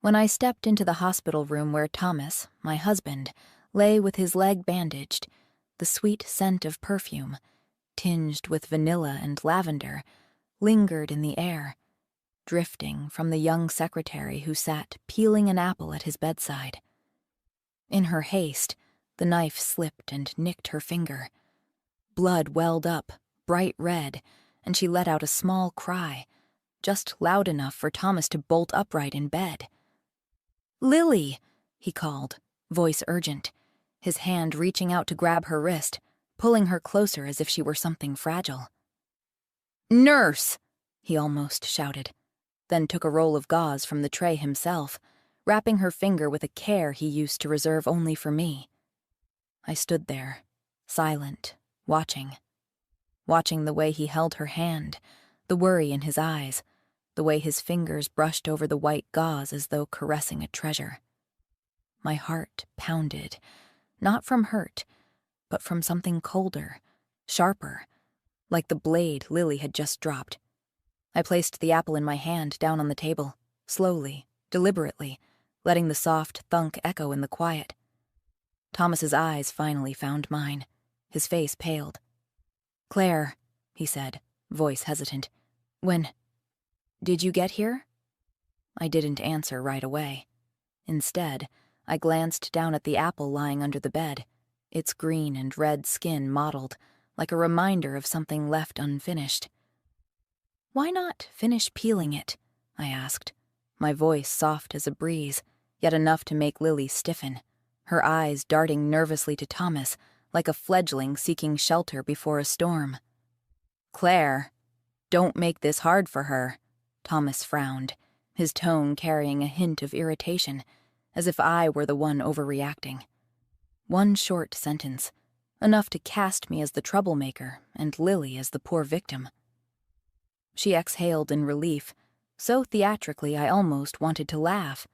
When I stepped into the hospital room where Thomas, my husband, lay with his leg bandaged, the sweet scent of perfume, tinged with vanilla and lavender, lingered in the air, drifting from the young secretary who sat peeling an apple at his bedside. In her haste, the knife slipped and nicked her finger. Blood welled up, bright red, and she let out a small cry, just loud enough for Thomas to bolt upright in bed. "Lily!" he called, voice urgent, his hand reaching out to grab her wrist, pulling her closer as if she were something fragile. "Nurse!" he almost shouted, then took a roll of gauze from the tray himself, wrapping her finger with a care he used to reserve only for me. I stood there, silent, watching the way he held her hand, the worry in his eyes, the way his fingers brushed over the white gauze as though caressing a treasure. My heart pounded, not from hurt, but from something colder, sharper, like the blade Lily had just dropped. I placed the apple in my hand down on the table, slowly, deliberately, letting the soft thunk echo in the quiet. Thomas's eyes finally found mine. His face paled. "Claire," he said, voice hesitant. "When did you get here?" I didn't answer right away. Instead, I glanced down at the apple lying under the bed, its green and red skin mottled, like a reminder of something left unfinished. "Why not finish peeling it?" I asked, my voice soft as a breeze, yet enough to make Lily stiffen, her eyes darting nervously to Thomas, like a fledgling seeking shelter before a storm. "Claire, don't make this hard for her," Thomas frowned, his tone carrying a hint of irritation, as if I were the one overreacting. One short sentence, enough to cast me as the troublemaker and Lily as the poor victim. She exhaled in relief, so theatrically I almost wanted to laugh,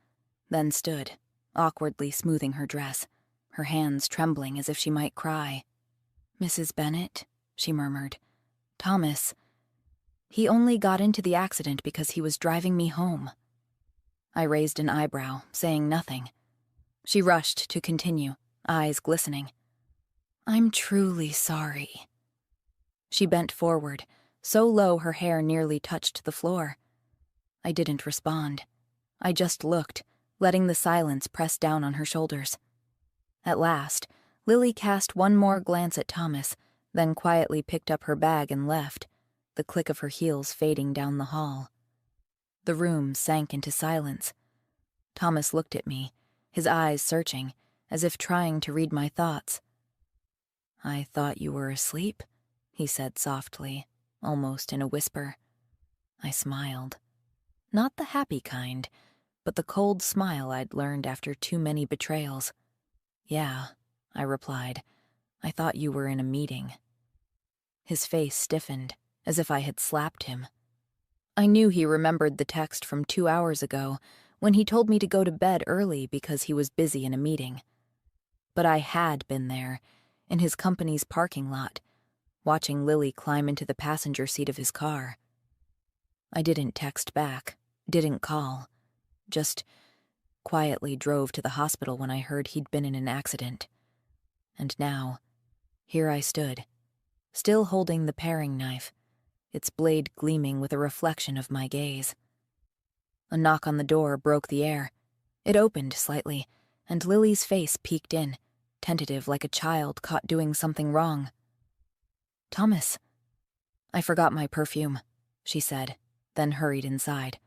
then stood, awkwardly smoothing her dress, her hands trembling as if she might cry. "Mrs. Bennet," she murmured. "Thomas, he only got into the accident because he was driving me home." I raised an eyebrow, saying nothing. She rushed to continue, eyes glistening. "I'm truly sorry." She bent forward, so low her hair nearly touched the floor. I didn't respond. I just looked, letting the silence press down on her shoulders. At last, Lily cast one more glance at Thomas, then quietly picked up her bag and left, the click of her heels fading down the hall. The room sank into silence. Thomas looked at me, his eyes searching, as if trying to read my thoughts. "I thought you were asleep," he said softly, almost in a whisper. I smiled. Not the happy kind, but the cold smile I'd learned after too many betrayals. "Yeah," I replied. "I thought you were in a meeting." His face stiffened, as if I had slapped him. I knew he remembered the text from 2 hours ago, when he told me to go to bed early because he was busy in a meeting. But I had been there, in his company's parking lot, watching Lily climb into the passenger seat of his car. I didn't text back, didn't call, just quietly drove to the hospital when I heard he'd been in an accident. And now, here I stood, still holding the paring knife, its blade gleaming with a reflection of my gaze. A knock on the door broke the air. It opened slightly, and Lily's face peeked in, tentative like a child caught doing something wrong. "Thomas." "I forgot my perfume," she said, then hurried inside.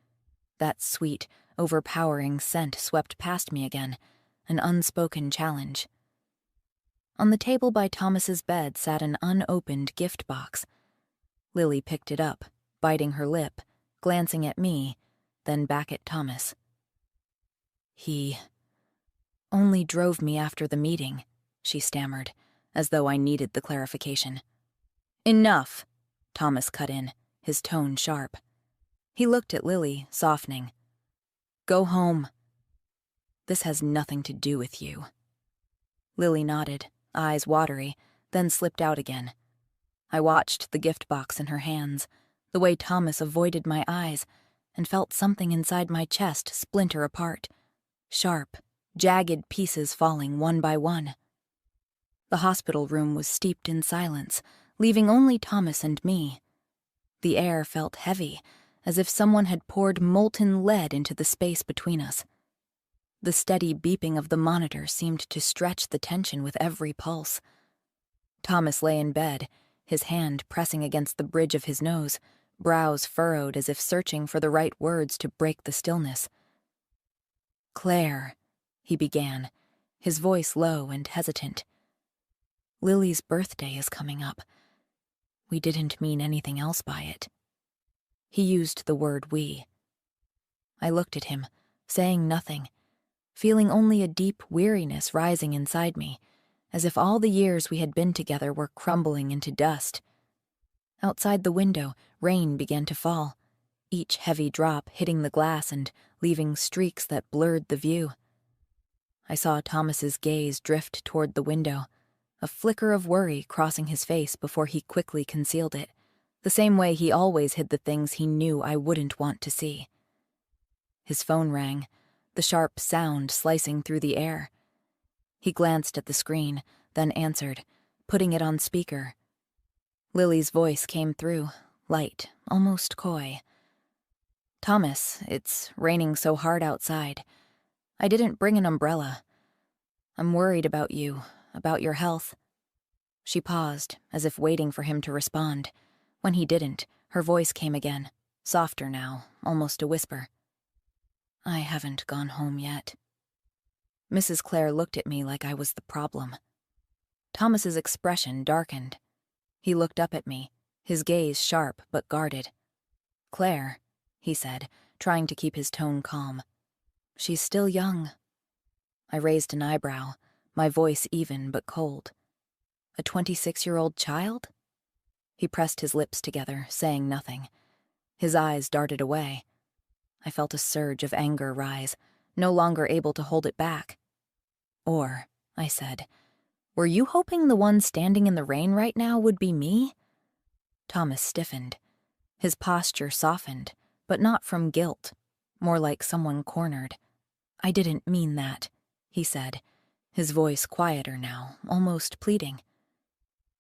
That sweet, overpowering scent swept past me again, an unspoken challenge. On the table by Thomas's bed sat an unopened gift box. Lily picked it up, biting her lip, glancing at me, then back at Thomas. "He only drove me after the meeting," she stammered, as though I needed the clarification. "Enough," Thomas cut in, his tone sharp. He looked at Lily, softening. "Go home. This has nothing to do with you." Lily nodded, eyes watery, then slipped out again. I watched the gift box in her hands, the way Thomas avoided my eyes, and felt something inside my chest splinter apart. Sharp, jagged pieces falling one by one. The hospital room was steeped in silence, leaving only Thomas and me. The air felt heavy, as if someone had poured molten lead into the space between us. The steady beeping of the monitor seemed to stretch the tension with every pulse. Thomas lay in bed, his hand pressing against the bridge of his nose, brows furrowed as if searching for the right words to break the stillness. "Claire," he began, his voice low and hesitant. "Lily's birthday is coming up. We didn't mean anything else by it." He used the word we. I looked at him, saying nothing, feeling only a deep weariness rising inside me, as if all the years we had been together were crumbling into dust. Outside the window, rain began to fall, each heavy drop hitting the glass and leaving streaks that blurred the view. I saw Thomas's gaze drift toward the window, a flicker of worry crossing his face before he quickly concealed it, the same way he always hid the things he knew I wouldn't want to see. His phone rang, the sharp sound slicing through the air. He glanced at the screen, then answered, putting it on speaker. Lily's voice came through, light, almost coy. "Thomas, it's raining so hard outside. I didn't bring an umbrella. I'm worried about you, about your health." She paused, as if waiting for him to respond. When he didn't, her voice came again, softer now, almost a whisper. "I haven't gone home yet." Mrs. Clare looked at me like I was the problem. Thomas's expression darkened. He looked up at me, his gaze sharp but guarded. "Claire," he said, trying to keep his tone calm. "She's still young." I raised an eyebrow, my voice even but cold. "A 26-year-old child?" He pressed his lips together, saying nothing. His eyes darted away. I felt a surge of anger rise, no longer able to hold it back. "Or," I said, "were you hoping the one standing in the rain right now would be me?" Thomas stiffened. His posture softened, but not from guilt, more like someone cornered. "I didn't mean that," he said, his voice quieter now, almost pleading.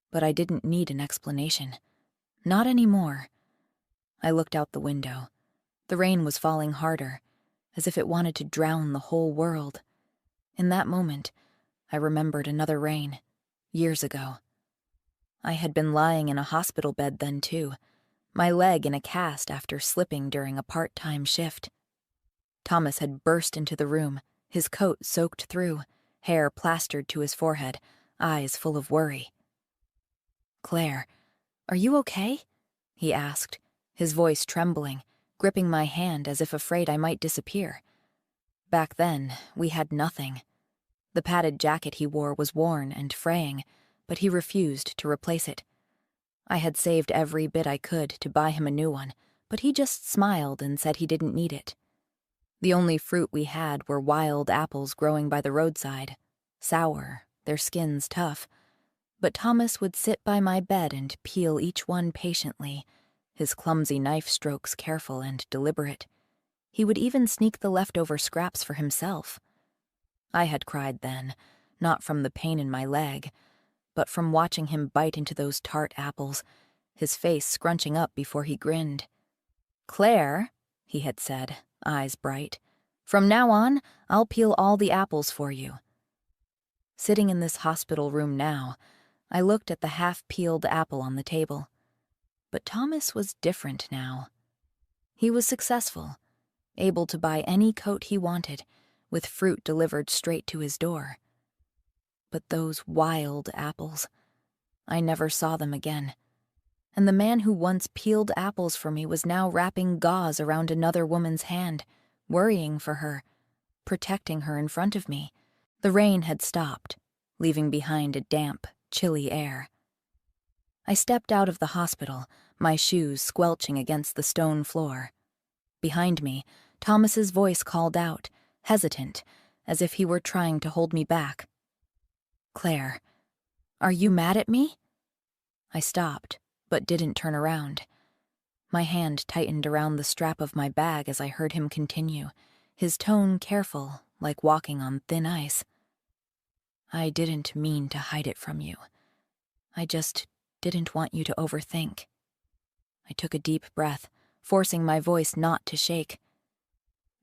But I didn't need an explanation. Not anymore. I looked out the window. The rain was falling harder, as if it wanted to drown the whole world. In that moment, I remembered another rain, years ago. I had been lying in a hospital bed then too, my leg in a cast after slipping during a part-time shift. Thomas had burst into the room, his coat soaked through, hair plastered to his forehead, eyes full of worry. "Claire, are you okay?" he asked, his voice trembling, gripping my hand as if afraid I might disappear. Back then, we had nothing. The padded jacket he wore was worn and fraying, but he refused to replace it. I had saved every bit I could to buy him a new one, but he just smiled and said he didn't need it. The only fruit we had were wild apples growing by the roadside, sour, their skins tough. But Thomas would sit by my bed and peel each one patiently, his clumsy knife strokes careful and deliberate. He would even sneak the leftover scraps for himself. I had cried then, not from the pain in my leg, but from watching him bite into those tart apples, his face scrunching up before he grinned. "Claire," he had said, eyes bright, "from now on, I'll peel all the apples for you." Sitting in this hospital room now, I looked at the half-peeled apple on the table. But Thomas was different now. He was successful, able to buy any coat he wanted, with fruit delivered straight to his door. But those wild apples, I never saw them again. And the man who once peeled apples for me was now wrapping gauze around another woman's hand, worrying for her, protecting her in front of me. The rain had stopped, leaving behind a damp, chilly air. I stepped out of the hospital, my shoes squelching against the stone floor. Behind me, Thomas's voice called out, hesitant, as if he were trying to hold me back. "Claire, are you mad at me?" I stopped, but didn't turn around. My hand tightened around the strap of my bag as I heard him continue, his tone careful, like walking on thin ice. I didn't mean to hide it from you. I just didn't want you to overthink. I took a deep breath, forcing my voice not to shake.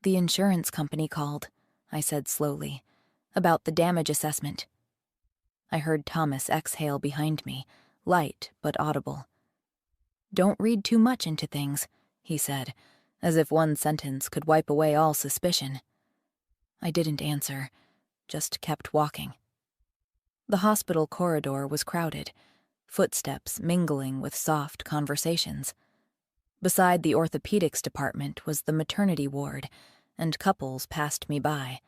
The insurance company called, I said slowly, about the damage assessment. I heard Thomas exhale behind me, light but audible. Don't read too much into things, he said, as if one sentence could wipe away all suspicion. I didn't answer, just kept walking. The hospital corridor was crowded, footsteps mingling with soft conversations. Beside the orthopedics department was the maternity ward, and couples passed me by.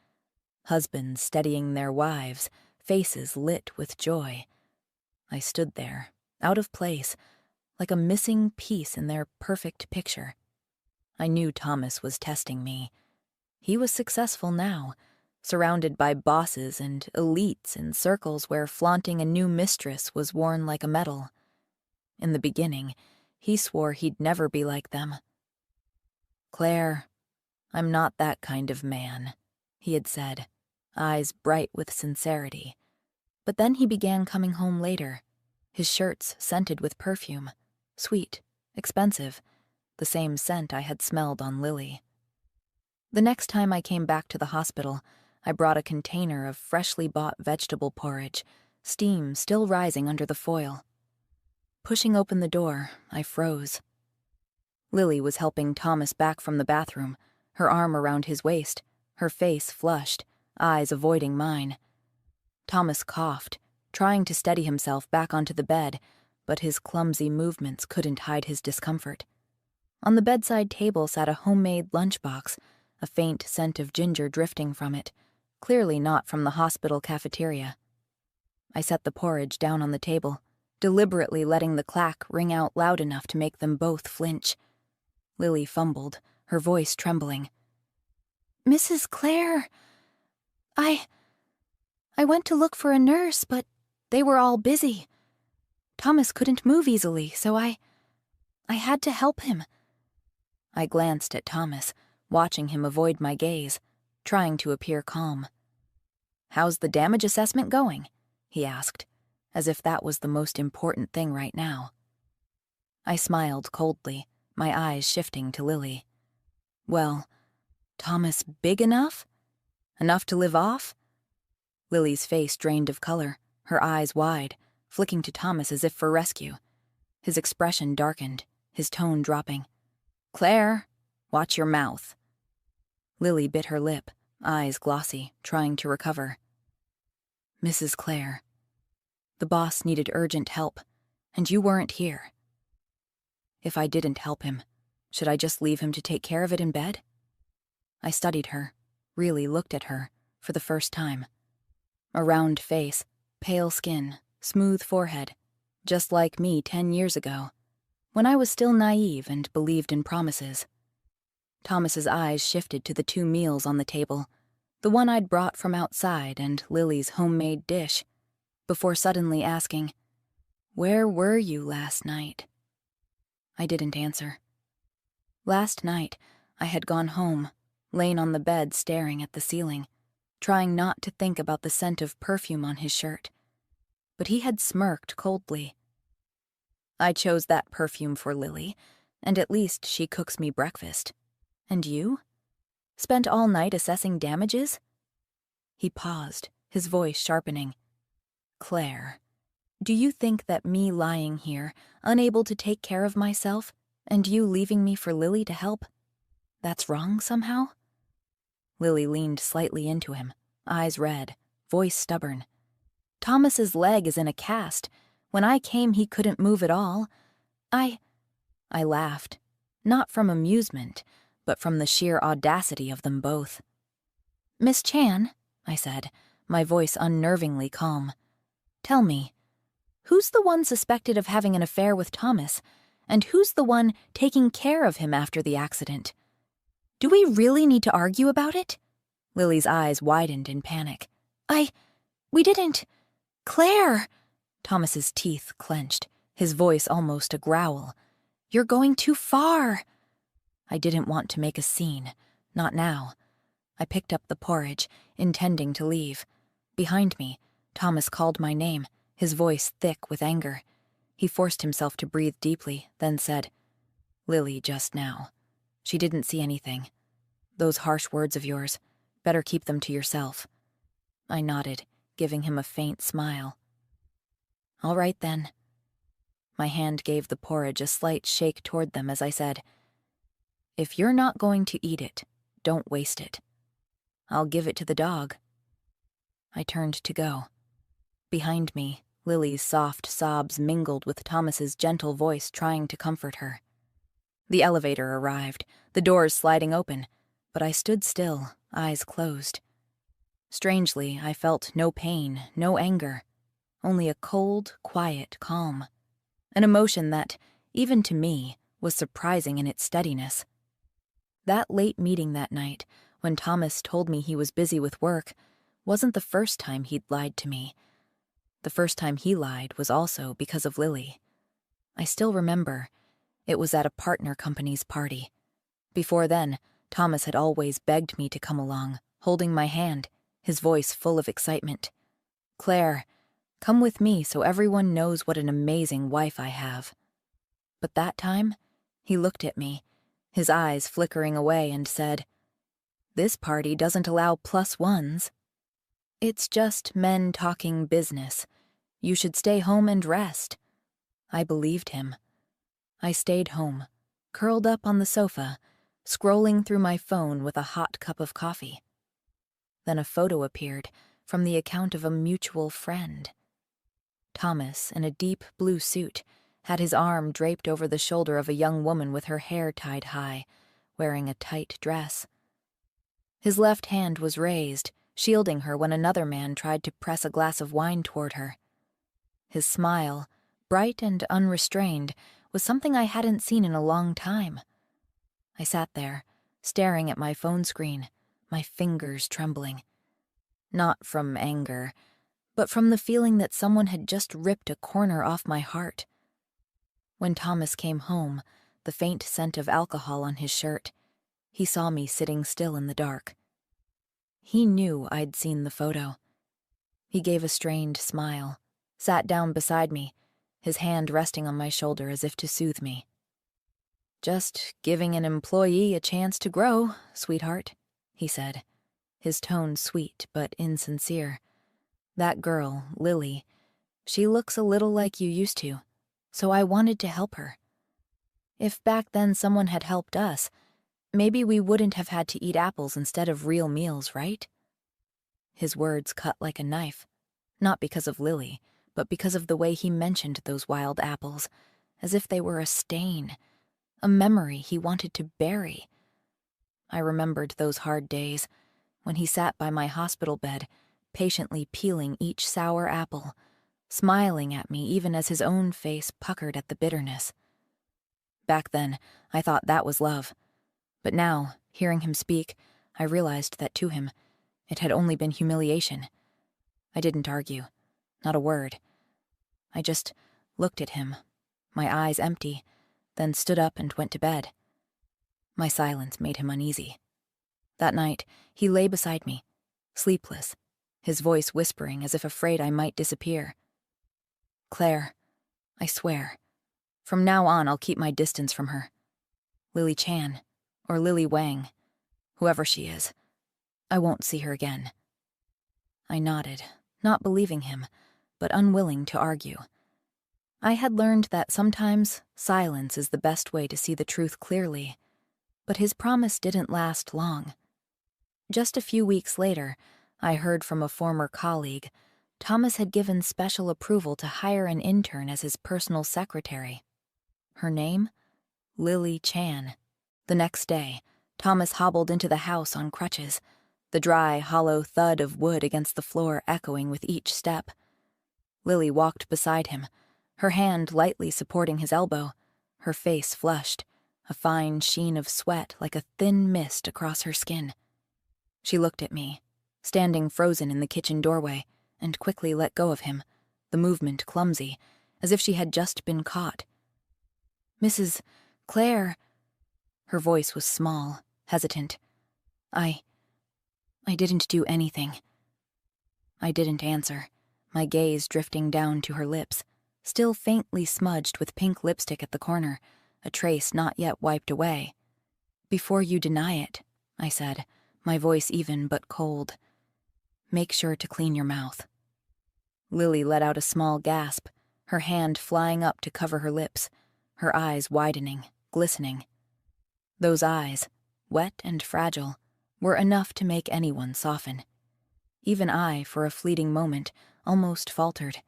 Husbands steadying their wives, faces lit with joy. I stood there, out of place, like a missing piece in their perfect picture. I knew Thomas was testing me. He was successful now, surrounded by bosses and elites in circles where flaunting a new mistress was worn like a medal. In the beginning, he swore he'd never be like them. Claire, I'm not that kind of man, he had said, eyes bright with sincerity. But then he began coming home later, his shirts scented with perfume, sweet, expensive, the same scent I had smelled on Lily. The next time I came back to the hospital, I brought a container of freshly bought vegetable porridge, steam still rising under the foil. Pushing open the door, I froze. Lily was helping Thomas back from the bathroom, her arm around his waist, her face flushed, eyes avoiding mine. Thomas coughed, trying to steady himself back onto the bed, but his clumsy movements couldn't hide his discomfort. On the bedside table sat a homemade lunchbox, a faint scent of ginger drifting from it, clearly not from the hospital cafeteria. I set the porridge down on the table, deliberately letting the clack ring out loud enough to make them both flinch. Lily fumbled, her voice trembling. Mrs. Clare, I went to look for a nurse, but they were all busy. Thomas couldn't move easily, so I had to help him. I glanced at Thomas, watching him avoid my gaze, trying to appear calm. How's the damage assessment going? He asked, as if that was the most important thing right now. I smiled coldly, my eyes shifting to Lily. Well, Thomas big enough? Enough to live off? Lily's face drained of color, her eyes wide, flicking to Thomas as if for rescue. His expression darkened, his tone dropping. Claire, watch your mouth. Lily bit her lip, eyes glossy, trying to recover. Mrs. Clare, the boss needed urgent help, and you weren't here. If I didn't help him, should I just leave him to take care of it in bed? I studied her, really looked at her, for the first time. A round face, pale skin, smooth forehead, just like me 10 years ago, when I was still naive and believed in promises. Thomas's eyes shifted to the 2 meals on the table, the one I'd brought from outside and Lily's homemade dish, before suddenly asking, "Where were you last night?" I didn't answer. Last night, I had gone home, lain on the bed staring at the ceiling, trying not to think about the scent of perfume on his shirt. But he had smirked coldly. I chose that perfume for Lily, and at least she cooks me breakfast. And you? Spent all night assessing damages? He paused, his voice sharpening. Claire, do you think that me lying here, unable to take care of myself, and you leaving me for Lily to help, that's wrong somehow? Lily leaned slightly into him, eyes red, voice stubborn. Thomas's leg is in a cast. When I came, he couldn't move at all. I laughed, not from amusement, but from the sheer audacity of them both. Miss Chan, I said, my voice unnervingly calm, tell me, who's the one suspected of having an affair with Thomas, and who's the one taking care of him after the accident? Do we really need to argue about it? Lily's eyes widened in panic. We didn't. Claire! Thomas's teeth clenched, his voice almost a growl. You're going too far. I didn't want to make a scene. Not now. I picked up the porridge, intending to leave. Behind me, Thomas called my name, his voice thick with anger. He forced himself to breathe deeply, then said, "Lily just now. She didn't see anything. Those harsh words of yours, better keep them to yourself." I nodded, giving him a faint smile. "All right, then." My hand gave the porridge a slight shake toward them as I said, "If you're not going to eat it, don't waste it. I'll give it to the dog." I turned to go. Behind me, Lily's soft sobs mingled with Thomas's gentle voice trying to comfort her. The elevator arrived, the doors sliding open, but I stood still, eyes closed. Strangely, I felt no pain, no anger, only a cold, quiet calm. An emotion that, even to me, was surprising in its steadiness. That late meeting that night, when Thomas told me he was busy with work, wasn't the first time he'd lied to me. The first time he lied was also because of Lily. I still remember. It was at a partner company's party. Before then, Thomas had always begged me to come along, holding my hand, his voice full of excitement. "Claire, come with me so everyone knows what an amazing wife I have." But that time, he looked at me, his eyes flickering away, and said, "This party doesn't allow +1s. It's just men talking business. You should stay home and rest." I believed him. I stayed home, curled up on the sofa, scrolling through my phone with a hot cup of coffee. Then a photo appeared from the account of a mutual friend. Thomas, in a deep blue suit, had his arm draped over the shoulder of a young woman with her hair tied high, wearing a tight dress. His left hand was raised, shielding her when another man tried to press a glass of wine toward her. His smile, bright and unrestrained, was something I hadn't seen in a long time. I sat there, staring at my phone screen, my fingers trembling. Not from anger, but from the feeling that someone had just ripped a corner off my heart. When Thomas came home, the faint scent of alcohol on his shirt, he saw me sitting still in the dark. He knew I'd seen the photo. He gave a strained smile, sat down beside me, his hand resting on my shoulder as if to soothe me. "Just giving an employee a chance to grow, sweetheart," he said, his tone sweet but insincere. "That girl, Lily, she looks a little like you used to, so I wanted to help her. If back then someone had helped us, maybe we wouldn't have had to eat apples instead of real meals, right?" His words cut like a knife, not because of Lily, but because of the way he mentioned those wild apples, as if they were a stain, a memory he wanted to bury. I remembered those hard days, when he sat by my hospital bed, patiently peeling each sour apple, smiling at me even as his own face puckered at the bitterness. Back then, I thought that was love. But now, hearing him speak, I realized that to him, it had only been humiliation. I didn't argue, not a word. I just looked at him, my eyes empty, then stood up and went to bed. My silence made him uneasy. That night, he lay beside me, sleepless, his voice whispering as if afraid I might disappear. "Claire, I swear, from now on I'll keep my distance from her. Lily Chan, or Lily Wang, whoever she is. I won't see her again." I nodded, not believing him, but unwilling to argue. I had learned that sometimes silence is the best way to see the truth clearly, but his promise didn't last long. Just a few weeks later, I heard from a former colleague, Thomas had given special approval to hire an intern as his personal secretary. Her name? Lily Chan. The next day, Thomas hobbled into the house on crutches, the dry, hollow thud of wood against the floor echoing with each step. Lily walked beside him, her hand lightly supporting his elbow, her face flushed, a fine sheen of sweat like a thin mist across her skin. She looked at me, standing frozen in the kitchen doorway, and quickly let go of him, the movement clumsy, as if she had just been caught. Mrs. Claire. Her voice was small, hesitant. I didn't do anything. I didn't answer, my gaze drifting down to her lips, still faintly smudged with pink lipstick at the corner, a trace not yet wiped away. Before you deny it, I said, my voice even but cold. Make sure to clean your mouth. Lily let out a small gasp, her hand flying up to cover her lips, her eyes widening, glistening. Those eyes, wet and fragile, were enough to make anyone soften. Even I, for a fleeting moment, almost faltered.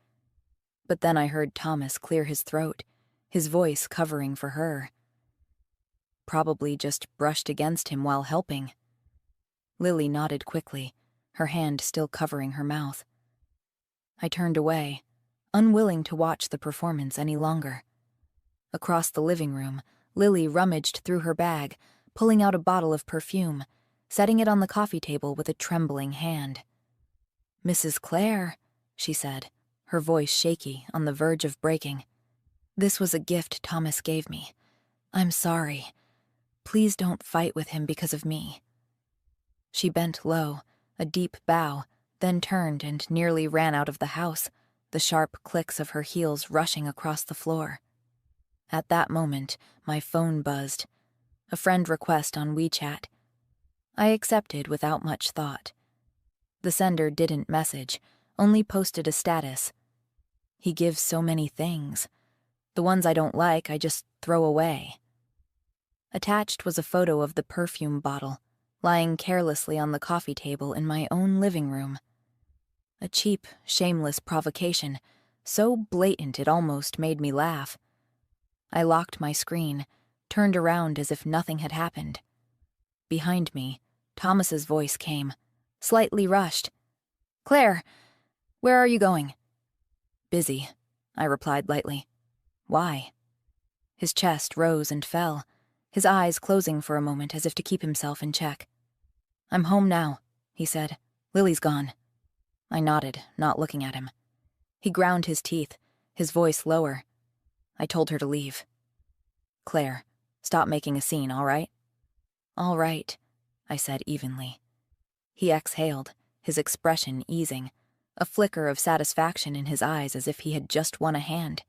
But then I heard Thomas clear his throat, his voice covering for her. Probably just brushed against him while helping. Lily nodded quickly, her hand still covering her mouth. I turned away, unwilling to watch the performance any longer. Across the living room, Lily rummaged through her bag, pulling out a bottle of perfume, setting it on the coffee table with a trembling hand. Mrs. Claire, she said, her voice shaky, on the verge of breaking. This was a gift Thomas gave me. I'm sorry. Please don't fight with him because of me. She bent low, a deep bow, then turned and nearly ran out of the house, the sharp clicks of her heels rushing across the floor. At that moment, my phone buzzed. A friend request on WeChat. I accepted without much thought. The sender didn't message, only posted a status. He gives so many things. The ones I don't like, I just throw away. Attached was a photo of the perfume bottle, lying carelessly on the coffee table in my own living room. A cheap, shameless provocation, so blatant it almost made me laugh. I locked my screen, turned around as if nothing had happened. Behind me, Thomas's voice came, slightly rushed. Claire, where are you going? Busy, I replied lightly. Why? His chest rose and fell, his eyes closing for a moment as if to keep himself in check. I'm home now, he said. Lily's gone. I nodded, not looking at him. He ground his teeth, his voice lower. I told her to leave. Claire, stop making a scene, all right? All right, I said evenly. He exhaled, his expression easing, a flicker of satisfaction in his eyes as if he had just won a hand.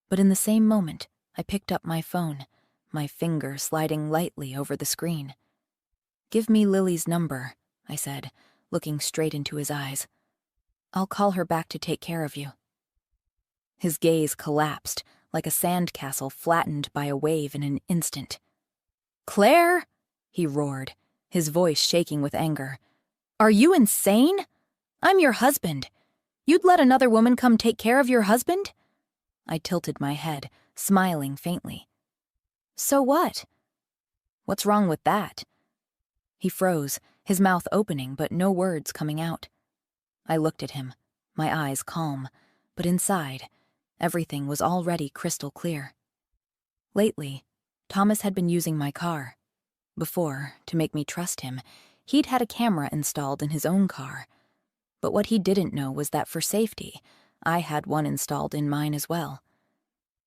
But in the same moment, I picked up my phone, my finger sliding lightly over the screen. Give me Lily's number, I said, looking straight into his eyes. I'll call her back to take care of you. His gaze collapsed, like a sandcastle flattened by a wave in an instant. Claire, he roared, his voice shaking with anger. Are you insane? I'm your husband. You'd let another woman come take care of your husband? I tilted my head, smiling faintly. So what? What's wrong with that? He froze, his mouth opening but no words coming out. I looked at him, my eyes calm, but inside, everything was already crystal clear. Lately, Thomas had been using my car. Before, to make me trust him, he'd had a camera installed in his own car. But what he didn't know was that for safety, I had one installed in mine as well.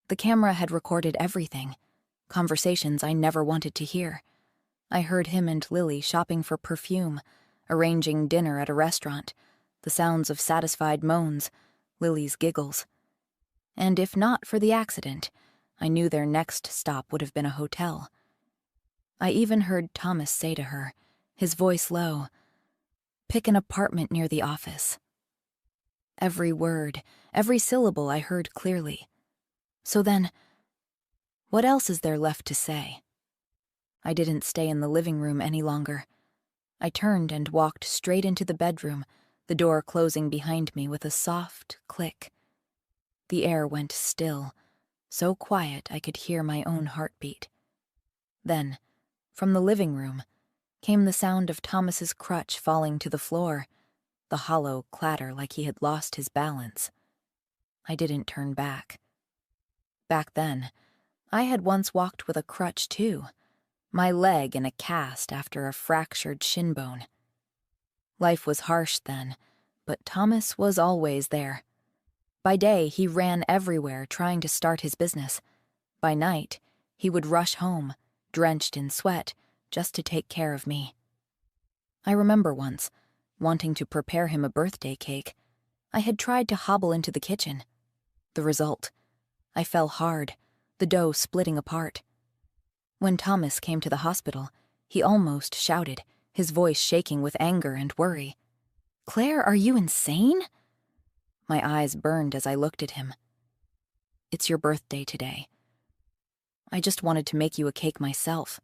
The camera had recorded everything, conversations I never wanted to hear. I heard him and Lily shopping for perfume, arranging dinner at a restaurant, the sounds of satisfied moans, Lily's giggles. And if not for the accident, I knew their next stop would have been a hotel. I even heard Thomas say to her, his voice low, "Pick an apartment near the office." Every word, every syllable I heard clearly. So then, what else is there left to say? I didn't stay in the living room any longer. I turned and walked straight into the bedroom, the door closing behind me with a soft click. The air went still, so quiet I could hear my own heartbeat. Then, from the living room, came the sound of Thomas's crutch falling to the floor, the hollow clatter like he had lost his balance. I didn't turn back. Back then, I had once walked with a crutch too, my leg in a cast after a fractured shin bone. Life was harsh then, but Thomas was always there. By day, he ran everywhere trying to start his business. By night, he would rush home, drenched in sweat, just to take care of me. I remember once, wanting to prepare him a birthday cake, I had tried to hobble into the kitchen. The result, I fell hard, the dough splitting apart. When Thomas came to the hospital, he almost shouted, his voice shaking with anger and worry. "Claire, are you insane?" My eyes burned as I looked at him. "It's your birthday today. I just wanted to make you a cake myself."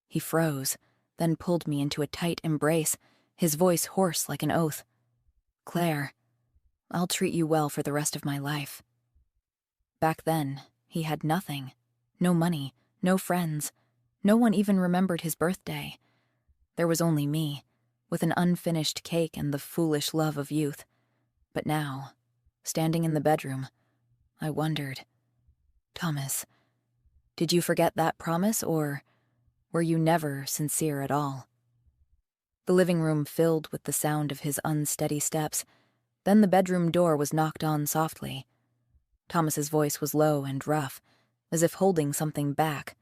He froze, then pulled me into a tight embrace, his voice hoarse like an oath. "Claire, I'll treat you well for the rest of my life." Back then, he had nothing. No money, no friends. No one even remembered his birthday. There was only me, with an unfinished cake and the foolish love of youth. But now, standing in the bedroom, I wondered, "Thomas, did you forget that promise, or were you never sincere at all?" The living room filled with the sound of his unsteady steps. Then the bedroom door was knocked on softly. Thomas's voice was low and rough, as if holding something back.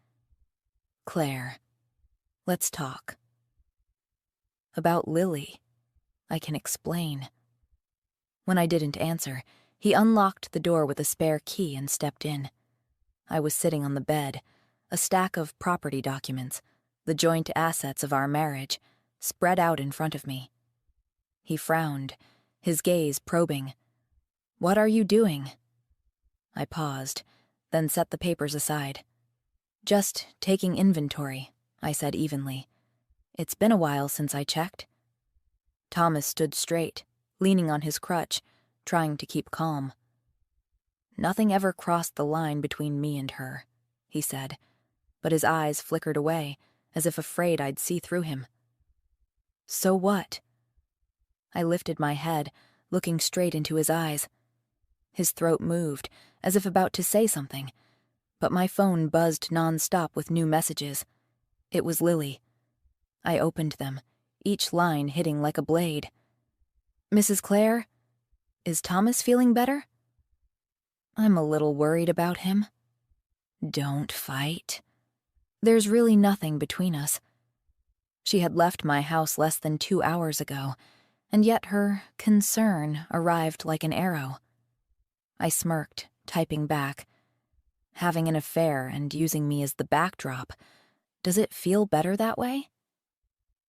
"Claire, let's talk." "About Lily. I can explain." When I didn't answer, he unlocked the door with a spare key and stepped in. I was sitting on the bed, a stack of property documents, the joint assets of our marriage, spread out in front of me. He frowned, his gaze probing. "What are you doing?" I paused, then set the papers aside. "Just taking inventory," I said evenly. "It's been a while since I checked." Thomas stood straight, leaning on his crutch, trying to keep calm. "Nothing ever crossed the line between me and her," he said, but his eyes flickered away, as if afraid I'd see through him. "So what?" I lifted my head, looking straight into his eyes. His throat moved, as if about to say something, but my phone buzzed nonstop with new messages. It was Lily. I opened them, each line hitting like a blade. "Mrs. Claire, is Thomas feeling better?" "I'm a little worried about him." "Don't fight." "There's really nothing between us." She had left my house less than 2 hours ago, and yet her concern arrived like an arrow. I smirked, typing back. "Having an affair and using me as the backdrop. Does it feel better that way?"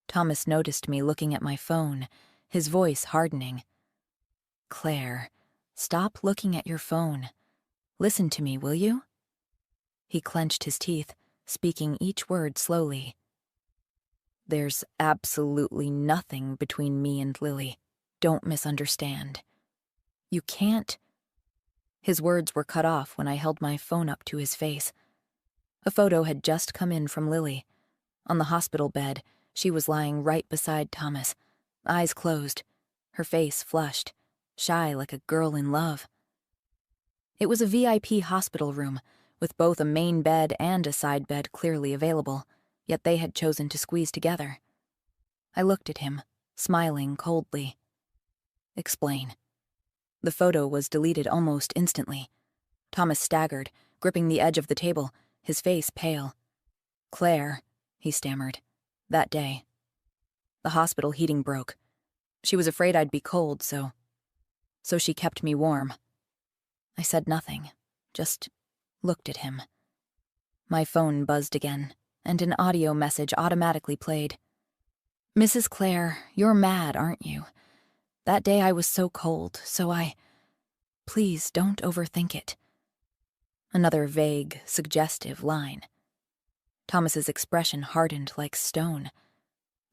Thomas noticed me looking at my phone, his voice hardening. "Claire, stop looking at your phone. Listen to me, will you?" He clenched his teeth, speaking each word slowly. "There's absolutely nothing between me and Lily. Don't misunderstand." "You can't—" His words were cut off when I held my phone up to his face. A photo had just come in from Lily. On the hospital bed, she was lying right beside Thomas, eyes closed, her face flushed, shy like a girl in love. It was a VIP hospital room, with both a main bed and a side bed clearly available, yet they had chosen to squeeze together. I looked at him, smiling coldly. "Explain." The photo was deleted almost instantly. Thomas staggered, gripping the edge of the table, his face pale. "Claire," he stammered, "that day. The hospital heating broke. She was afraid I'd be cold, so she kept me warm." I said nothing, just looked at him. My phone buzzed again, and an audio message automatically played. "Mrs. Claire, you're mad, aren't you? That day I was so cold, so Please don't overthink it." Another vague, suggestive line. Thomas's expression hardened like stone.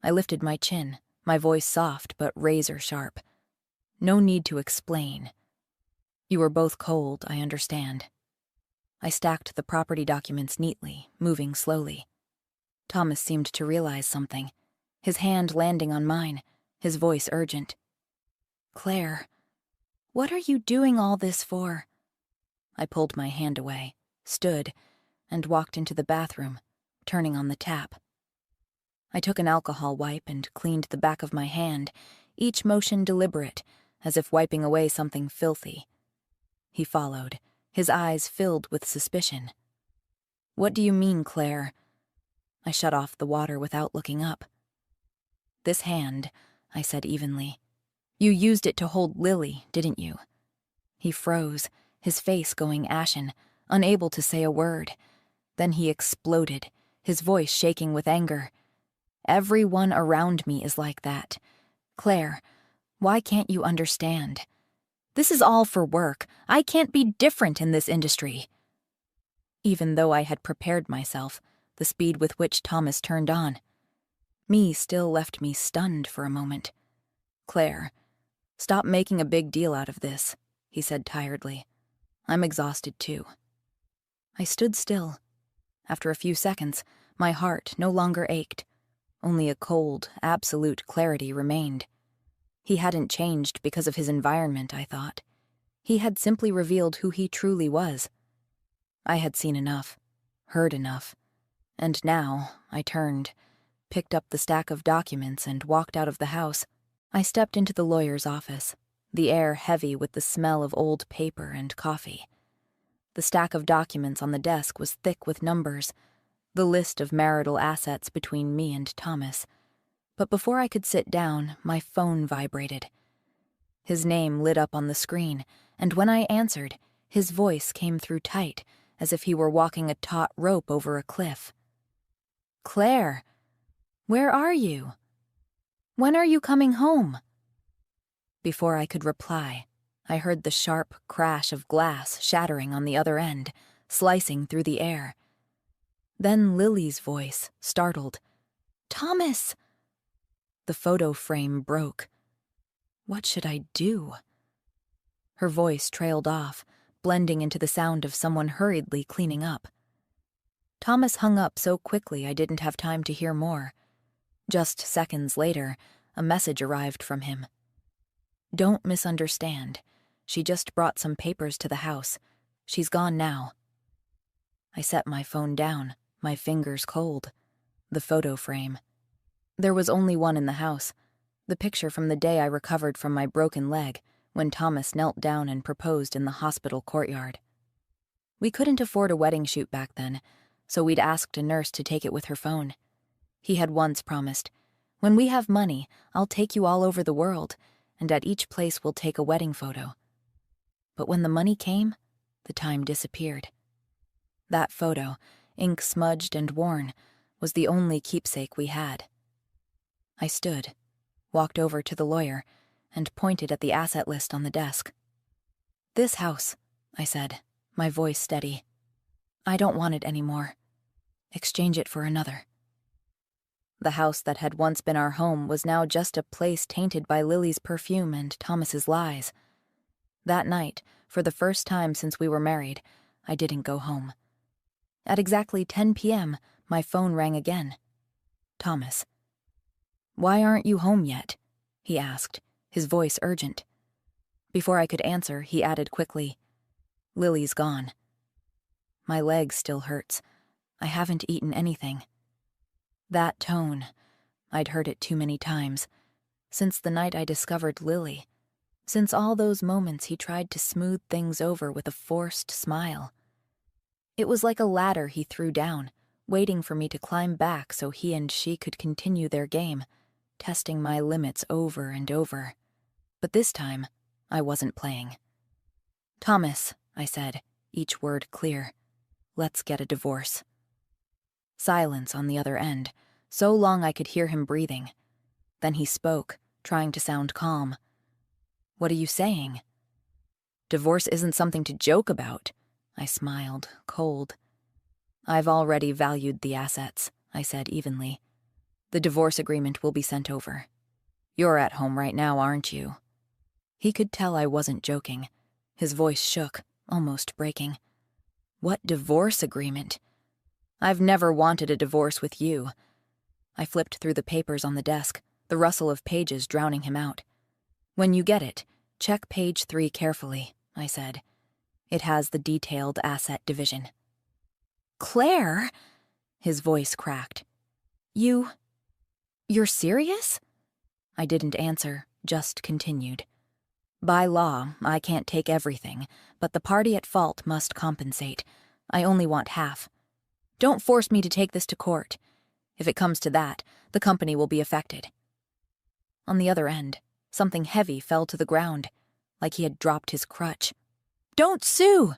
I lifted my chin, my voice soft but razor sharp. "No need to explain. You were both cold, I understand." I stacked the property documents neatly, moving slowly. Thomas seemed to realize something, his hand landing on mine, his voice urgent. "Claire, what are you doing all this for?" I pulled my hand away, stood, and walked into the bathroom, turning on the tap. I took an alcohol wipe and cleaned the back of my hand, each motion deliberate, as if wiping away something filthy. He followed, his eyes filled with suspicion. What do you mean, Claire? I shut off the water without looking up. This hand, I said evenly. You used it to hold Lily, didn't you? He froze, his face going ashen, unable to say a word. Then he exploded, his voice shaking with anger. Everyone around me is like that. Claire, why can't you understand? This is all for work. I can't be different in this industry. Even though I had prepared myself, the speed with which Thomas turned on. Me still left me stunned for a moment. Claire, stop making a big deal out of this, he said tiredly. I'm exhausted too. I stood still. After a few seconds, my heart no longer ached. Only a cold, absolute clarity remained. He hadn't changed because of his environment, I thought. He had simply revealed who he truly was. I had seen enough, heard enough, and now I turned, picked up the stack of documents and walked out of the house. I stepped into the lawyer's office, the air heavy with the smell of old paper and coffee. The stack of documents on the desk was thick with numbers, the list of marital assets between me and Thomas. But before I could sit down, my phone vibrated. His name lit up on the screen, and when I answered, his voice came through tight, as if he were walking a taut rope over a cliff. Claire, where are you? When are you coming home? Before I could reply, I heard the sharp crash of glass shattering on the other end, slicing through the air. Then Lily's voice, startled. Thomas! The photo frame broke. What should I do? Her voice trailed off, blending into the sound of someone hurriedly cleaning up. Thomas hung up so quickly I didn't have time to hear more. Just seconds later, a message arrived from him. Don't misunderstand. She just brought some papers to the house. She's gone now. I set my phone down, my fingers cold. The photo frame. There was only one in the house. The picture from the day I recovered from my broken leg, when Thomas knelt down and proposed in the hospital courtyard. We couldn't afford a wedding shoot back then, so we'd asked a nurse to take it with her phone. He had once promised, when we have money, I'll take you all over the world, and at each place we'll take a wedding photo. But when the money came, the time disappeared. That photo, ink-smudged and worn, was the only keepsake we had. I stood, walked over to the lawyer, and pointed at the asset list on the desk. This house, I said, my voice steady. I don't want it anymore. Exchange it for another. The house that had once been our home was now just a place tainted by Lily's perfume and Thomas's lies. That night, for the first time since we were married, I didn't go home. At exactly 10 p.m., my phone rang again. Thomas. Why aren't you home yet? He asked, his voice urgent. Before I could answer, he added quickly, Lily's gone. My leg still hurts. I haven't eaten anything. That tone, I'd heard it too many times, since the night I discovered Lily, since all those moments he tried to smooth things over with a forced smile. It was like a ladder he threw down, waiting for me to climb back so he and she could continue their game, testing my limits over and over. But this time, I wasn't playing. Thomas, I said, each word clear, let's get a divorce. Silence on the other end, so long I could hear him breathing. Then he spoke, trying to sound calm. What are you saying? Divorce isn't something to joke about. I smiled, cold. I've already valued the assets, I said evenly. The divorce agreement will be sent over. You're at home right now, aren't you? He could tell I wasn't joking. His voice shook, almost breaking. What divorce agreement? I've never wanted a divorce with you. I flipped through the papers on the desk, the rustle of pages drowning him out. When you get it, check page 3 carefully, I said. It has the detailed asset division. Claire? His voice cracked. You're serious? I didn't answer, just continued. By law, I can't take everything, but the party at fault must compensate. I only want half. Don't force me to take this to court. If it comes to that, the company will be affected." On the other end, something heavy fell to the ground, like he had dropped his crutch. "Don't sue!"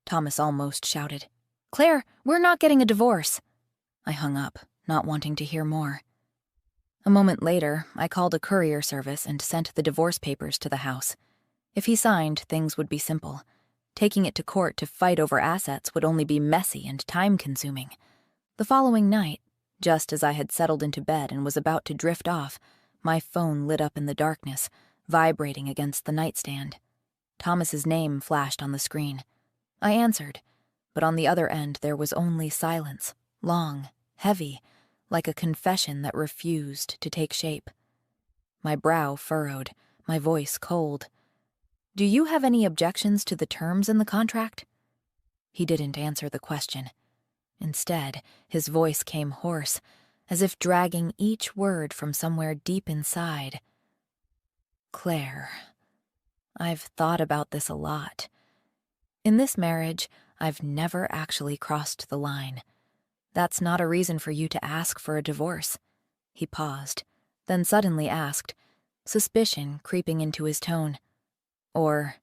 Thomas almost shouted. "Claire, we're not getting a divorce." I hung up, not wanting to hear more. A moment later, I called a courier service and sent the divorce papers to the house. If he signed, things would be simple. Taking it to court to fight over assets would only be messy and time-consuming. The following night, just as I had settled into bed and was about to drift off, my phone lit up in the darkness, vibrating against the nightstand. Thomas's name flashed on the screen. I answered, but on the other end there was only silence, long, heavy, like a confession that refused to take shape. My brow furrowed, my voice cold. "Do you have any objections to the terms in the contract?" He didn't answer the question. Instead, his voice came hoarse, as if dragging each word from somewhere deep inside. "Claire, I've thought about this a lot. In this marriage, I've never actually crossed the line. That's not a reason for you to ask for a divorce." He paused, then suddenly asked, suspicion creeping into his tone. "Or,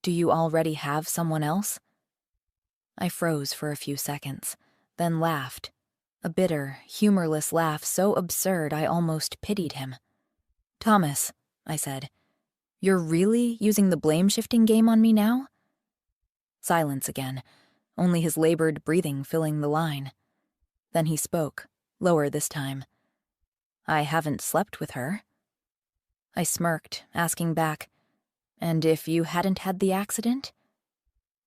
do you already have someone else?" I froze for a few seconds, then laughed. A bitter, humorless laugh so absurd I almost pitied him. "Thomas," I said, "you're really using the blame-shifting game on me now?" Silence again, only his labored breathing filling the line. Then he spoke, lower this time. "I haven't slept with her." I smirked, asking back, "And if you hadn't had the accident?"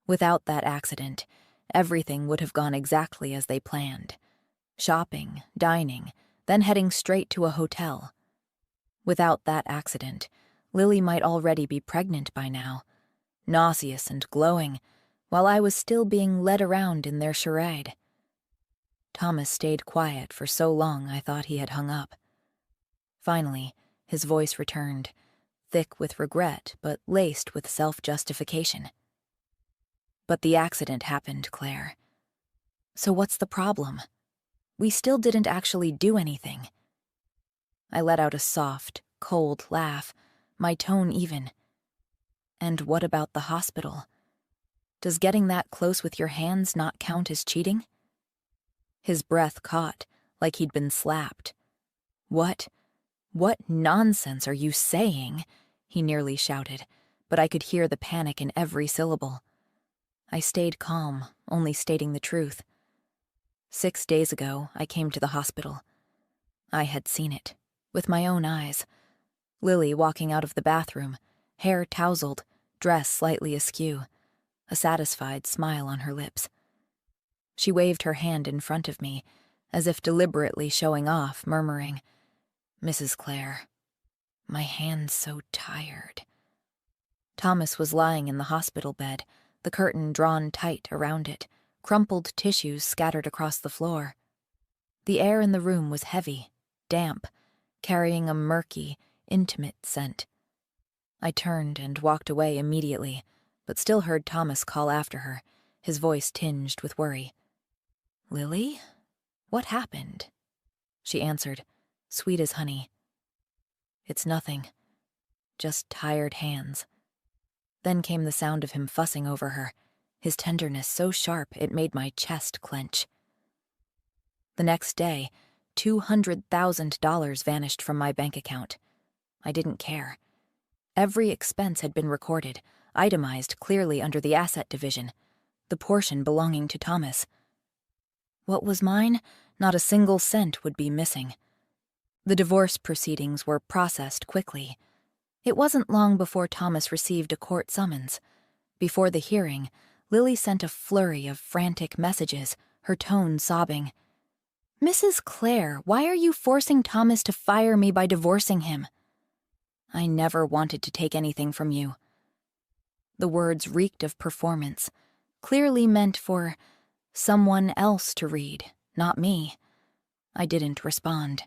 Without that accident, everything would have gone exactly as they planned. Shopping, dining, then heading straight to a hotel. Without that accident, Lily might already be pregnant by now, nauseous and glowing, while I was still being led around in their charade. Thomas stayed quiet for so long I thought he had hung up. Finally, his voice returned, thick with regret but laced with self-justification. "But the accident happened, Claire. So what's the problem? We still didn't actually do anything." I let out a soft, cold laugh, my tone even. "And what about the hospital? Does getting that close with your hands not count as cheating?" His breath caught, like he'd been slapped. What nonsense are you saying?" he nearly shouted, but I could hear the panic in every syllable. I stayed calm, only stating the truth. 6 days ago, I came to the hospital. I had seen it, with my own eyes. Lily walking out of the bathroom, hair tousled, dress slightly askew, a satisfied smile on her lips. She waved her hand in front of me, as if deliberately showing off, murmuring, "Mrs. Clare, my hand's so tired." Thomas was lying in the hospital bed, the curtain drawn tight around it, crumpled tissues scattered across the floor. The air in the room was heavy, damp, carrying a murky, intimate scent. I turned and walked away immediately, but still heard Thomas call after her, his voice tinged with worry. "Lily? What happened?" She answered, sweet as honey. "It's nothing. Just tired hands." Then came the sound of him fussing over her, his tenderness so sharp it made my chest clench. The next day, $200,000 vanished from my bank account. I didn't care. Every expense had been recorded, itemized clearly under the asset division, the portion belonging to Thomas. What was mine? Not a single cent would be missing. The divorce proceedings were processed quickly. It wasn't long before Thomas received a court summons. Before the hearing, Lily sent a flurry of frantic messages, her tone sobbing. "Mrs. Clare, why are you forcing Thomas to fire me by divorcing him?" "I never wanted to take anything from you." The words reeked of performance, clearly meant for someone else to read, not me. I didn't respond.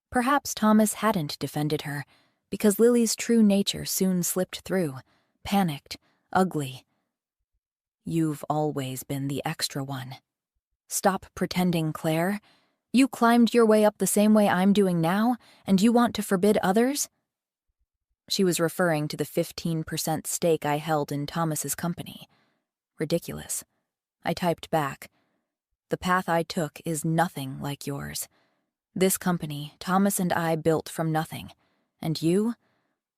Perhaps Thomas hadn't defended her, because Lily's true nature soon slipped through, panicked, ugly. "You've always been the extra one." Stop pretending, Claire. You climbed your way up the same way I'm doing now, and you want to forbid others? She was referring to the 15% stake I held in Thomas's company. Ridiculous. I typed back. The path I took is nothing like yours. This company, Thomas and I built from nothing. And you?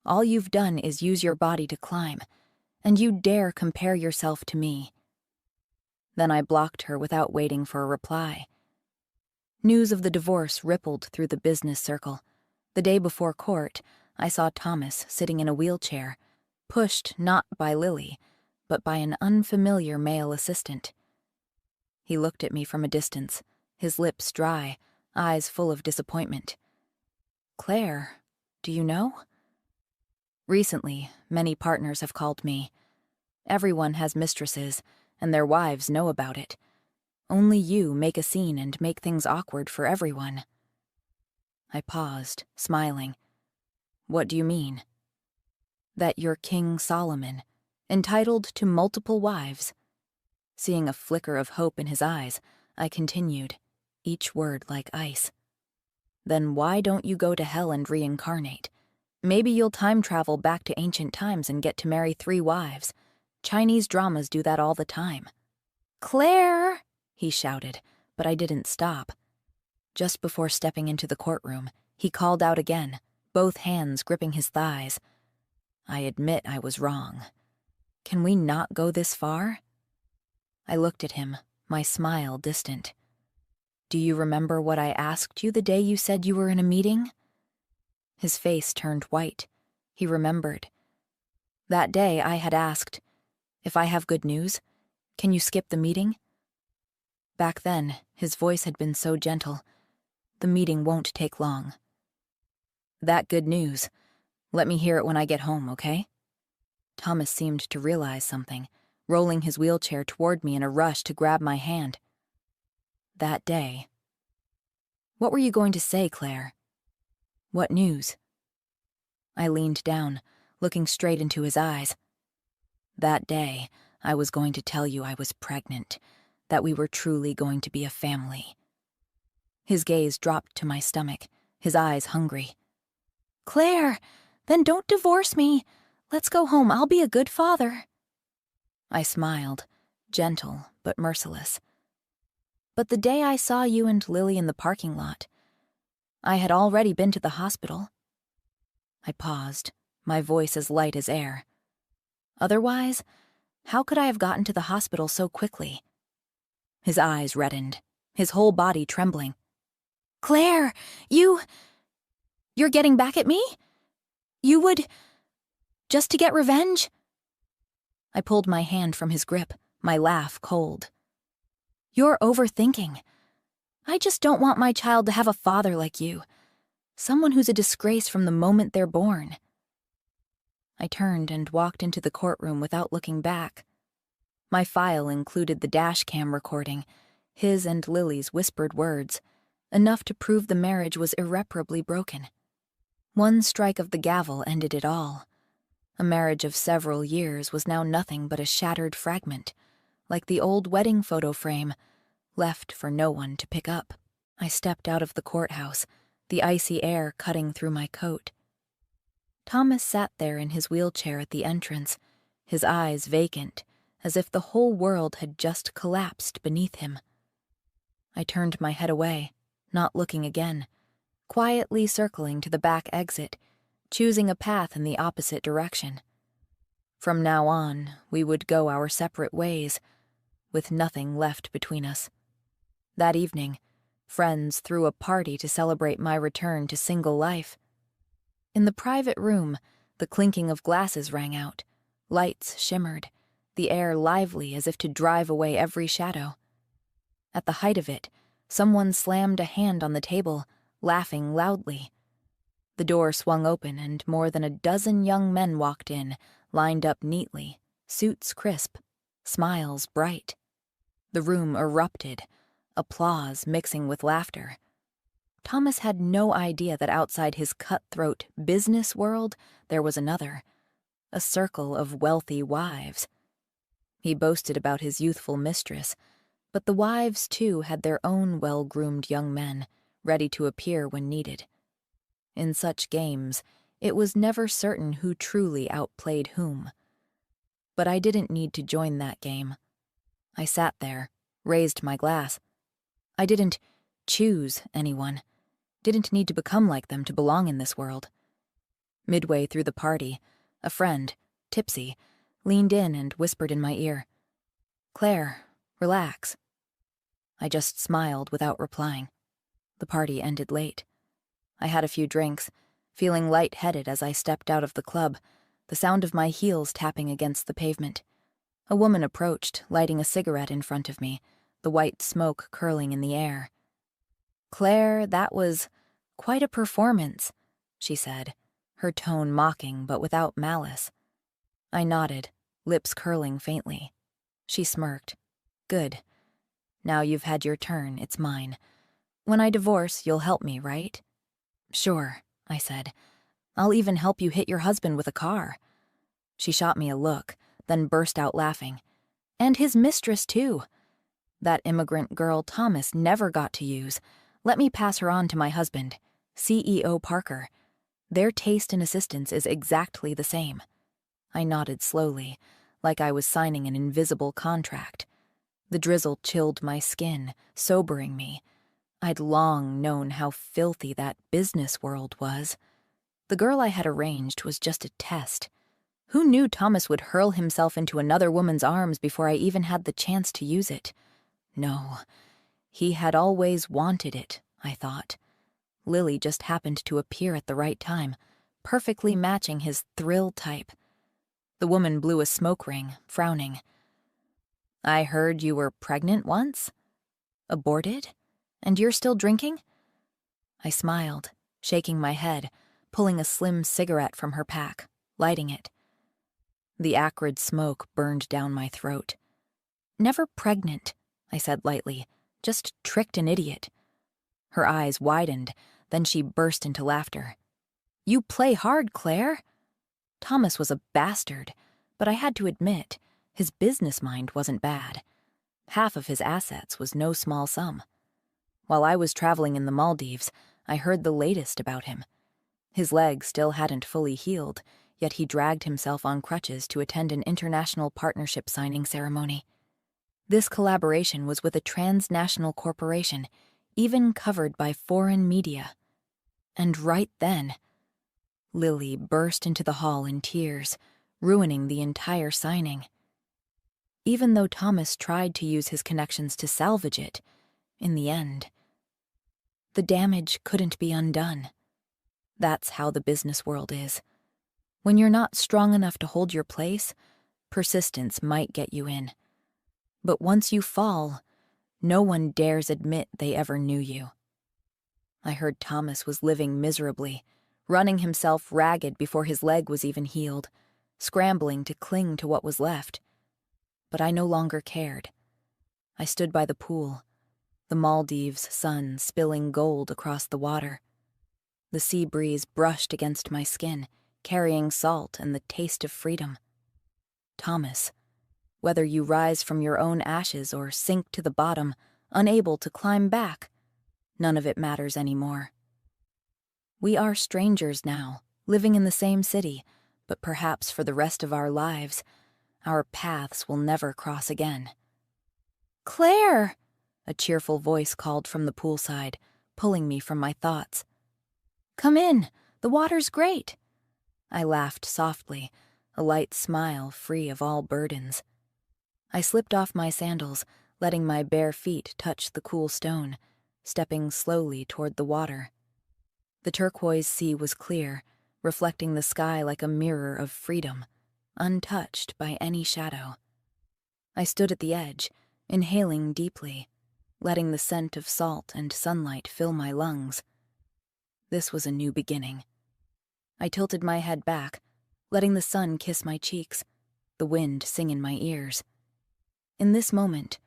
All you've done is use your body to climb. And you dare compare yourself to me. Then I blocked her without waiting for a reply. News of the divorce rippled through the business circle. The day before court, I saw Thomas sitting in a wheelchair, pushed not by Lily, but by an unfamiliar male assistant. He looked at me from a distance, his lips dry, eyes full of disappointment. Claire, do you know? Recently, many partners have called me. Everyone has mistresses, and their wives know about it. Only you make a scene and make things awkward for everyone. I paused, smiling. What do you mean? That you're King Solomon, entitled to multiple wives. Seeing a flicker of hope in his eyes, I continued, each word like ice. Then why don't you go to hell and reincarnate? Maybe you'll time travel back to ancient times and get to marry 3 wives. Chinese dramas do that all the time. Claire, he shouted, but I didn't stop. Just before stepping into the courtroom, he called out again, both hands gripping his thighs. I admit I was wrong. Can we not go this far? I looked at him, my smile distant. Do you remember what I asked you the day you said you were in a meeting? His face turned white. He remembered. That day I had asked, if I have good news, can you skip the meeting? Back then, his voice had been so gentle. The meeting won't take long. That good news. Let me hear it when I get home, okay? Thomas seemed to realize something, rolling his wheelchair toward me in a rush to grab my hand. That day. What were you going to say, Claire? What news? I leaned down, looking straight into his eyes. That day, I was going to tell you I was pregnant, that we were truly going to be a family. His gaze dropped to my stomach, his eyes hungry. Claire, then don't divorce me. Let's go home. I'll be a good father. I smiled, gentle but merciless. But the day I saw you and Lily in the parking lot, I had already been to the hospital. I paused, my voice as light as air. Otherwise, how could I have gotten to the hospital so quickly? His eyes reddened, his whole body trembling. Claire, you're getting back at me? You would... just to get revenge? I pulled my hand from his grip, my laugh cold. You're overthinking. I just don't want my child to have a father like you. Someone who's a disgrace from the moment they're born. I turned and walked into the courtroom without looking back. My file included the dash cam recording, his and Lily's whispered words, enough to prove the marriage was irreparably broken. One strike of the gavel ended it all. A marriage of several years was now nothing but a shattered fragment, like the old wedding photo frame, left for no one to pick up. I stepped out of the courthouse, the icy air cutting through my coat. Thomas sat there in his wheelchair at the entrance, his eyes vacant, as if the whole world had just collapsed beneath him. I turned my head away, not looking again, quietly circling to the back exit, choosing a path in the opposite direction. From now on, we would go our separate ways, with nothing left between us. That evening, friends threw a party to celebrate my return to single life. In the private room, the clinking of glasses rang out, lights shimmered, the air lively as if to drive away every shadow. At the height of it, someone slammed a hand on the table, laughing loudly. The door swung open and more than a dozen young men walked in, lined up neatly, suits crisp, smiles bright. The room erupted, applause mixing with laughter. Thomas had no idea that outside his cutthroat business world there was another, a circle of wealthy wives. He boasted about his youthful mistress, But the wives, too, had their own well-groomed young men, ready to appear when needed. In such games, it was never certain who truly outplayed whom. But I didn't need to join that game. I sat there, raised my glass. I didn't choose anyone, didn't need to become like them to belong in this world. Midway through the party, a friend, tipsy, leaned in and whispered in my ear, "Claire, relax." I just smiled without replying. The party ended late. I had a few drinks, feeling light-headed as I stepped out of the club, the sound of my heels tapping against the pavement. A woman approached, lighting a cigarette in front of me, the white smoke curling in the air. "Claire, that was quite a performance," she said, her tone mocking but without malice. I nodded, lips curling faintly. She smirked. "Good. Now you've had your turn, it's mine. When I divorce, you'll help me, right?" "Sure," I said. "I'll even help you hit your husband with a car." She shot me a look, then burst out laughing. "And his mistress, too. That immigrant girl Thomas never got to use. Let me pass her on to my husband, CEO Parker. Their taste in assistance is exactly the same." I nodded slowly, like I was signing an invisible contract. The drizzle chilled my skin, sobering me. I'd long known how filthy that business world was. The girl I had arranged was just a test. Who knew Thomas would hurl himself into another woman's arms before I even had the chance to use it? No, he had always wanted it, I thought. Lily just happened to appear at the right time, perfectly matching his thrill type. The woman blew a smoke ring, frowning. "I heard you were pregnant once? Aborted? And you're still drinking?" I smiled, shaking my head, pulling a slim cigarette from her pack, lighting it. The acrid smoke burned down my throat. "Never pregnant," I said lightly, "just tricked an idiot." Her eyes widened, then she burst into laughter. "You play hard, Claire." Thomas was a bastard, but I had to admit, his business mind wasn't bad. Half of his assets was no small sum. While I was traveling in the Maldives, I heard the latest about him. His leg still hadn't fully healed, yet he dragged himself on crutches to attend an international partnership signing ceremony. This collaboration was with a transnational corporation, even covered by foreign media. And right then, Lily burst into the hall in tears, ruining the entire signing. Even though Thomas tried to use his connections to salvage it, in the end, the damage couldn't be undone. That's how the business world is. When you're not strong enough to hold your place, persistence might get you in. But once you fall, no one dares admit they ever knew you. I heard Thomas was living miserably, running himself ragged before his leg was even healed, scrambling to cling to what was left. But I no longer cared. I stood by the pool, the Maldives sun spilling gold across the water. The sea breeze brushed against my skin, carrying salt and the taste of freedom. Thomas, whether you rise from your own ashes or sink to the bottom, unable to climb back, none of it matters anymore. We are strangers now, living in the same city, but perhaps for the rest of our lives, our paths will never cross again. "Claire!" a cheerful voice called from the poolside, pulling me from my thoughts. "Come in, the water's great." I laughed softly, a light smile free of all burdens. I slipped off my sandals, letting my bare feet touch the cool stone, stepping slowly toward the water. The turquoise sea was clear, reflecting the sky like a mirror of freedom, untouched by any shadow. I stood at the edge, inhaling deeply, letting the scent of salt and sunlight fill my lungs. This was a new beginning. I tilted my head back, letting the sun kiss my cheeks, the wind sing in my ears. In this moment,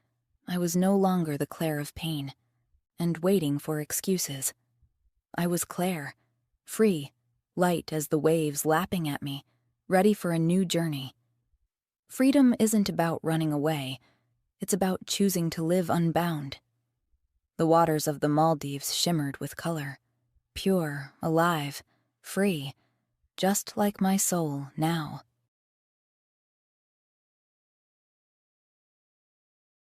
I was no longer the Claire of pain, and waiting for excuses. I was Claire, free, light as the waves lapping at me, ready for a new journey. Freedom isn't about running away. It's about choosing to live unbound. The waters of the Maldives shimmered with color, pure, alive, free, just like my soul now.